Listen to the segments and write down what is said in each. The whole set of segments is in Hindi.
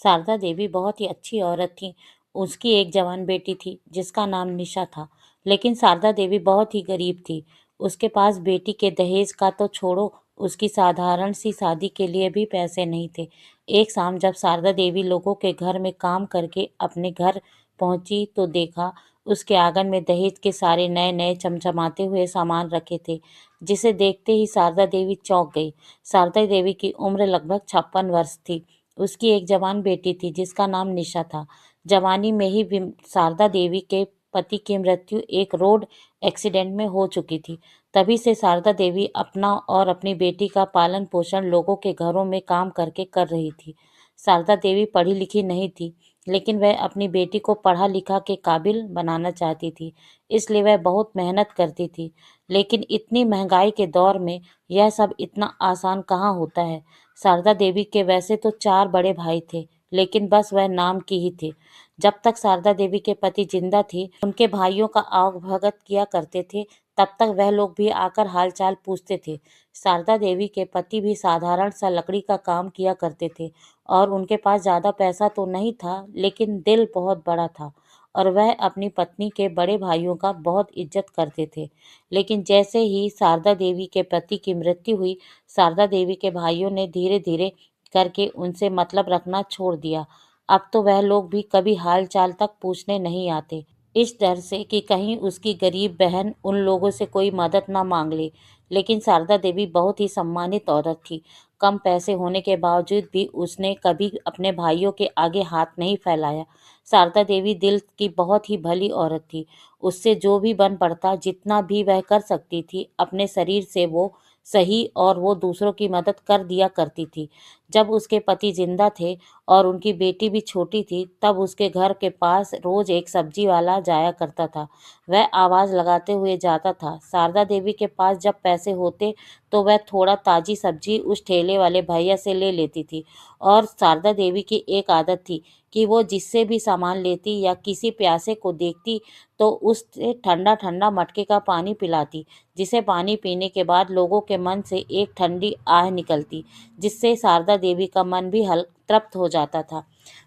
शारदा देवी बहुत ही अच्छी औरत थी। उसकी एक जवान बेटी थी जिसका नाम निशा था। लेकिन शारदा देवी बहुत ही गरीब थी। उसके पास बेटी के दहेज का तो छोड़ो, उसकी साधारण सी शादी के लिए भी पैसे नहीं थे। एक शाम जब शारदा देवी लोगों के घर में काम करके अपने घर पहुंची तो देखा उसके आंगन में दहेज के सारे नए नए चमचमाते हुए सामान रखे थे, जिसे देखते ही शारदा देवी चौंक गई। शारदा देवी की उम्र लगभग 56 वर्ष थी। उसकी एक जवान बेटी थी जिसका नाम निशा था। जवानी में ही शारदा देवी के पति की मृत्यु एक रोड एक्सीडेंट में हो चुकी थी। तभी से शारदा देवी अपना और अपनी बेटी का पालन पोषण लोगों के घरों में काम करके कर रही थी। शारदा देवी पढ़ी लिखी नहीं थी, लेकिन वह अपनी बेटी को पढ़ा लिखा के काबिल बनाना चाहती थी, इसलिए वह बहुत मेहनत करती थी। लेकिन इतनी महंगाई के दौर में यह सब इतना आसान कहाँ होता है। शारदा देवी के वैसे तो 4 बड़े भाई थे, लेकिन बस वह नाम की ही थे। जब तक शारदा देवी के पति जिंदा थे, उनके भाइयों का आवभगत किया करते थे। तब तक वह लोग भी आकर हालचाल पूछते थे। शारदा देवी के पति भी साधारण सा लकड़ी का काम किया करते थे और उनके पास ज़्यादा पैसा तो नहीं था, लेकिन दिल बहुत बड़ा था और वह अपनी पत्नी के बड़े भाइयों का बहुत इज्जत करते थे। लेकिन जैसे ही शारदा देवी के पति की मृत्यु हुई, शारदा देवी के भाइयों ने धीरे धीरे करके उनसे मतलब रखना छोड़ दिया। अब तो वह लोग भी कभी हाल चाल तक पूछने नहीं आते, इस डर से कि कहीं उसकी गरीब बहन उन लोगों से कोई मदद ना मांग ले। लेकिन शारदा देवी बहुत ही सम्मानित औरत थी। कम पैसे होने के बावजूद भी उसने कभी अपने भाइयों के आगे हाथ नहीं फैलाया। शारदा देवी दिल की बहुत ही भली औरत थी। उससे जो भी बन पड़ता, जितना भी वह कर सकती थी अपने शरीर से वो सही, और वो दूसरों की मदद कर दिया करती थी। जब उसके पति जिंदा थे और उनकी बेटी भी छोटी थी, तब उसके घर के पास रोज एक सब्जी वाला जाया करता था। वह आवाज लगाते हुए जाता था। शारदा देवी के पास जब पैसे होते तो वह थोड़ा ताजी सब्जी उस ठेले वाले भैया से ले लेती थी। और शारदा देवी की एक आदत थी कि वो जिससे भी सामान लेती या किसी प्यासे को देखती तो उससे ठंडा ठंडा मटके का पानी पिलाती, जिसे पानी पीने के बाद लोगों के मन से एक ठंडी आह निकलती, जिससे शारदा देवी का मन भी हल तृप्त हो जाता था।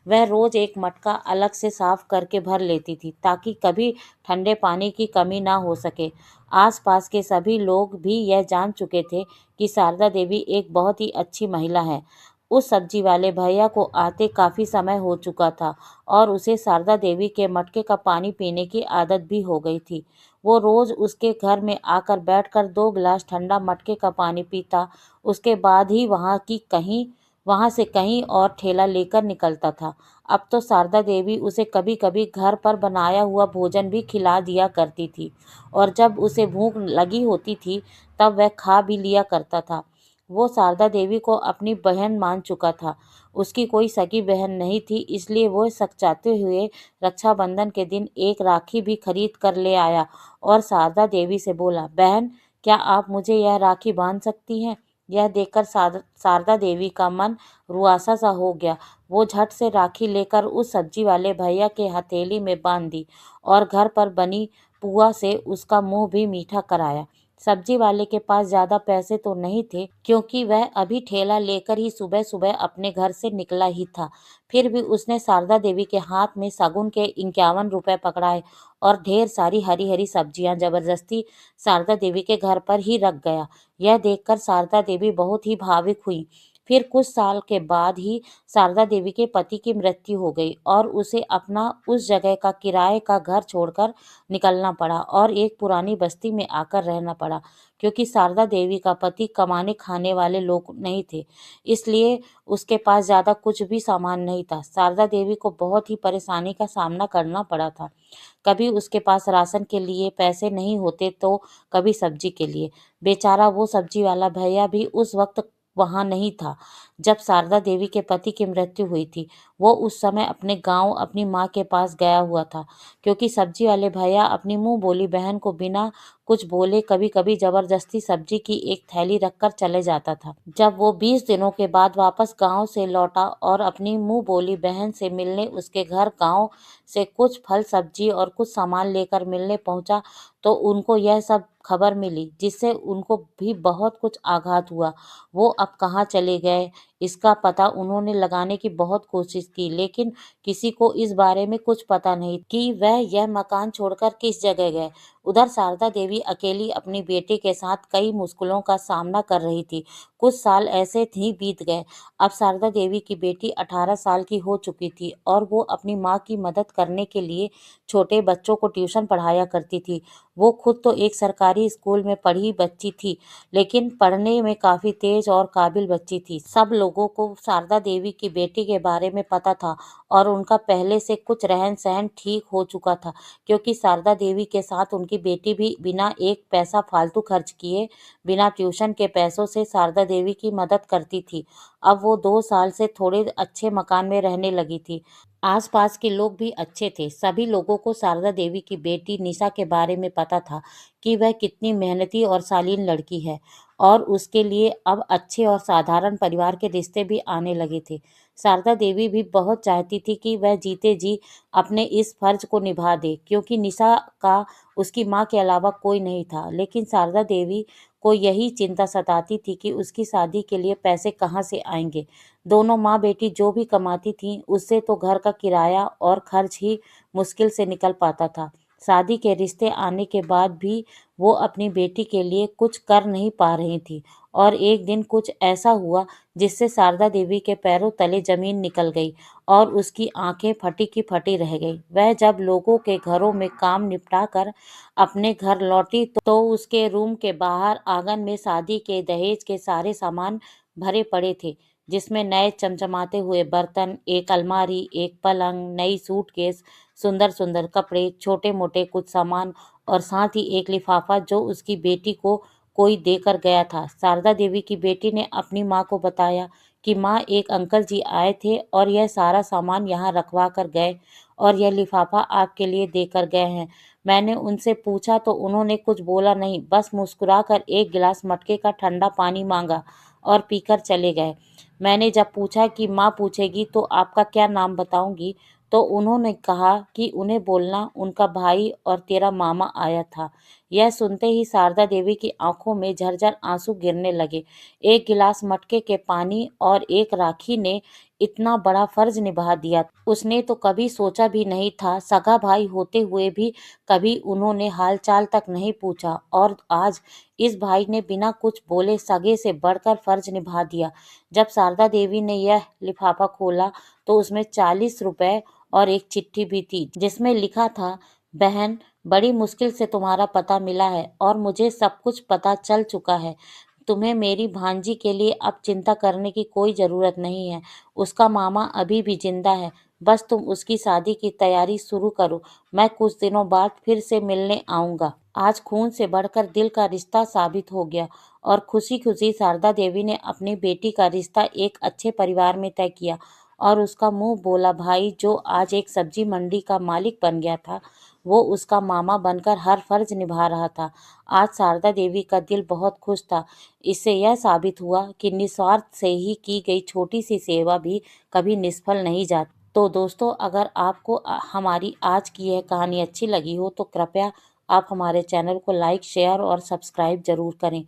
वह रोज एक मटका अलग से साफ करके भर लेती थी ताकि कभी ठंडे पानी की कमी ना हो सके। आसपास के सभी लोग भी यह जान चुके थे कि शारदा देवी एक बहुत ही अच्छी महिला है। उस सब्जी वाले भैया को आते काफी समय हो चुका था और उसे शारदा देवी के मटके का पानी पीने की आदत भी हो गई थी। वो रोज उसके घर में आकर बैठकर 2 गिलास ठंडा मटके का पानी पीता, उसके बाद ही वहां से कहीं और ठेला लेकर निकलता था। अब तो शारदा देवी उसे कभी कभी घर पर बनाया हुआ भोजन भी खिला दिया करती थी, और जब उसे भूख लगी होती थी तब वह खा भी लिया करता था। वो शारदा देवी को अपनी बहन मान चुका था। उसकी कोई सगी बहन नहीं थी, इसलिए वो सकचाते हुए रक्षाबंधन के दिन एक राखी भी खरीद कर ले आया और शारदा देवी से बोला, बहन, क्या आप मुझे यह राखी बांध सकती हैं? यह देखकर शारदा देवी का मन रुआसा सा हो गया। वो झट से राखी लेकर उस सब्जी वाले भैया के हथेली में बांध दी और घर पर बनी पुआ से उसका मुंह भी मीठा कराया। सब्जी वाले के पास ज्यादा पैसे तो नहीं थे, क्योंकि वह अभी ठेला लेकर ही सुबह सुबह अपने घर से निकला ही था। फिर भी उसने शारदा देवी के हाथ में शगुन के 51 रुपए पकड़ाए और ढेर सारी हरी हरी सब्जियां जबरदस्ती शारदा देवी के घर पर ही रख गया। यह देखकर शारदा देवी बहुत ही भावुक हुई। फिर कुछ साल के बाद ही शारदा देवी के पति की मृत्यु हो गई और उसे अपना उस जगह का किराए का घर छोड़कर निकलना पड़ा और एक पुरानी बस्ती में आकर रहना पड़ा, क्योंकि शारदा देवी का पति कमाने खाने वाले लोग नहीं थे, इसलिए उसके पास ज़्यादा कुछ भी सामान नहीं था। शारदा देवी को बहुत ही परेशानी का सामना करना पड़ा था। कभी उसके पास राशन के लिए पैसे नहीं होते तो कभी सब्जी के लिए। बेचारा वो सब्जी वाला भैया भी उस वक्त वहां नहीं था जब शारदा देवी के पति की मृत्यु हुई थी। वो उस समय अपने गांव अपनी माँ के पास गया हुआ था, क्योंकि सब्जी वाले भैया अपनी मुंह बोली बहन को बिना कुछ बोले कभी कभी जबरदस्ती सब्जी की एक थैली रखकर चले जाता था। जब वो 20 दिनों के बाद वापस गांव से लौटा और अपनी मुंह बोली बहन से मिलने उसके घर गांव से कुछ फल सब्जी और कुछ सामान लेकर मिलने पहुंचा, तो उनको यह सब खबर मिली, जिससे उनको भी बहुत कुछ आघात हुआ। वो अब कहाँ चले गए इसका पता उन्होंने लगाने की बहुत कोशिश की, लेकिन किसी को इस बारे में कुछ पता नहीं कि वह यह मकान छोड़कर किस जगह गए। उधर शारदा देवी अकेली अपनी बेटे के साथ कई मुश्किलों का सामना कर रही थी। कुछ साल ऐसे ही बीत गए। अब शारदा देवी की बेटी 18 साल की हो चुकी थी और वो अपनी माँ की मदद करने के लिए छोटे बच्चों को ट्यूशन पढ़ाया करती थी। वो खुद तो एक सरकारी स्कूल में पढ़ी बच्ची थी, लेकिन पढ़ने में काफ़ी तेज और काबिल बच्ची थी। सब लोगों को शारदा देवी की बेटी के बारे में पता था और उनका पहले से कुछ रहन-सहन ठीक हो चुका था, क्योंकि शारदा देवी के साथ उनकी बेटी भी बिना एक पैसा फालतू खर्च किए, बिना ट्यूशन के पैसों से शारदा देवी की मदद करती थी। अब वो 2 साल से थोड़े अच्छे मकान में रहने लगी थी। आस-पास के लोग भी अच्छे थे। सभी लोगों को शारदा देवी की बेटी निशा के बारे में पता था कि वह कितनी मेहनती और शालीन लड़की है, और उसके लिए अब अच्छे और साधारण परिवार के रिश्ते भी आने लगे थे। शारदा देवी भी बहुत चाहती थी कि वह जीते जी अपने इस फर्ज को निभा दे, क्योंकि निशा का उसकी माँ के अलावा कोई नहीं था। लेकिन शारदा देवी को यही चिंता सताती थी कि उसकी शादी के लिए पैसे कहाँ से आएंगे। दोनों माँ बेटी जो भी कमाती थीं, उससे तो घर का किराया और खर्च ही मुश्किल से निकल पाता था। शादी के रिश्ते आने के बाद भी वो अपनी बेटी के लिए कुछ कर नहीं पा रही थी, और एक दिन कुछ ऐसा हुआ जिससे शारदा देवी के पैरों तले जमीन निकल गई और उसकी आंखें फटी की फटी रह गई। वह जब लोगों के घरों में काम निपटा कर अपने घर लौटी तो उसके रूम के बाहर आंगन में शादी के दहेज के सारे सामान भरे पड़े थे, जिसमें नए चमचमाते हुए बर्तन, एक अलमारी, एक पलंग, नई सूटकेस, सुंदर-सुंदर कपड़े, छोटे-मोटे कुछ सामान और साथ ही एक लिफाफा जो उसकी बेटी को कोई देकर गया था। शारदा देवी की बेटी ने अपनी माँ को बताया कि माँ, एक अंकल जी आए थे और यह सारा सामान यहाँ रखवा कर गए, और यह लिफाफा आपके लिए देकर गए हैं। मैंने उनसे पूछा तो उन्होंने कुछ बोला नहीं, बस मुस्कुराकर एक गिलास मटके का ठंडा पानी मांगा और पीकर चले गए। मैंने जब पूछा कि माँ पूछेगी तो आपका क्या नाम बताऊंगी, तो उन्होंने कहा कि उन्हें बोलना उनका भाई और तेरा मामा आया था। यह सुनते ही शारदा देवी की आंखों में झरझर आंसू गिरने लगे। एक गिलास मटके के पानी और एक राखी ने इतना बड़ा फर्ज निभा दिया। उसने तो कभी सोचा भी नहीं था, सगा भाई होते हुए भी कभी उन्होंने हालचाल तक नहीं पूछा, और आज इस भाई ने बिना कुछ बोले सगे से बढ़कर फर्ज निभा दिया। जब शारदा देवी ने यह लिफाफा खोला तो उसमें 40 रुपए और एक चिट्ठी भी थी, जिसमें लिखा था, बहन, बड़ी मुश्किल से तुम्हारा पता मिला है और मुझे सब कुछ पता चल चुका है। तुम्हें मेरी भांजी के लिए अब चिंता करने की कोई ज़रूरत नहीं है। उसका मामा अभी भी जिंदा है। बस तुम उसकी शादी की तैयारी शुरू करो। मैं कुछ दिनों बाद फिर से मिलने आऊँगा। आज खून से बढ़कर दिल का रिश्ता साबित हो गया, और खुशी-खुशी शारदा देवी ने अपनी बेटी का रिश्ता एक अच्छे परिवार में तय किया, और उसका मुँह बोला भाई, जो आज एक सब्जी मंडी का मालिक बन गया था, वो उसका मामा बनकर हर फर्ज निभा रहा था। आज शारदा देवी का दिल बहुत खुश था। इससे यह साबित हुआ कि निस्वार्थ से ही की गई छोटी सी सेवा भी कभी निष्फल नहीं जाती। तो दोस्तों, अगर आपको हमारी आज की यह कहानी अच्छी लगी हो तो कृपया आप हमारे चैनल को लाइक, शेयर और सब्सक्राइब ज़रूर करें।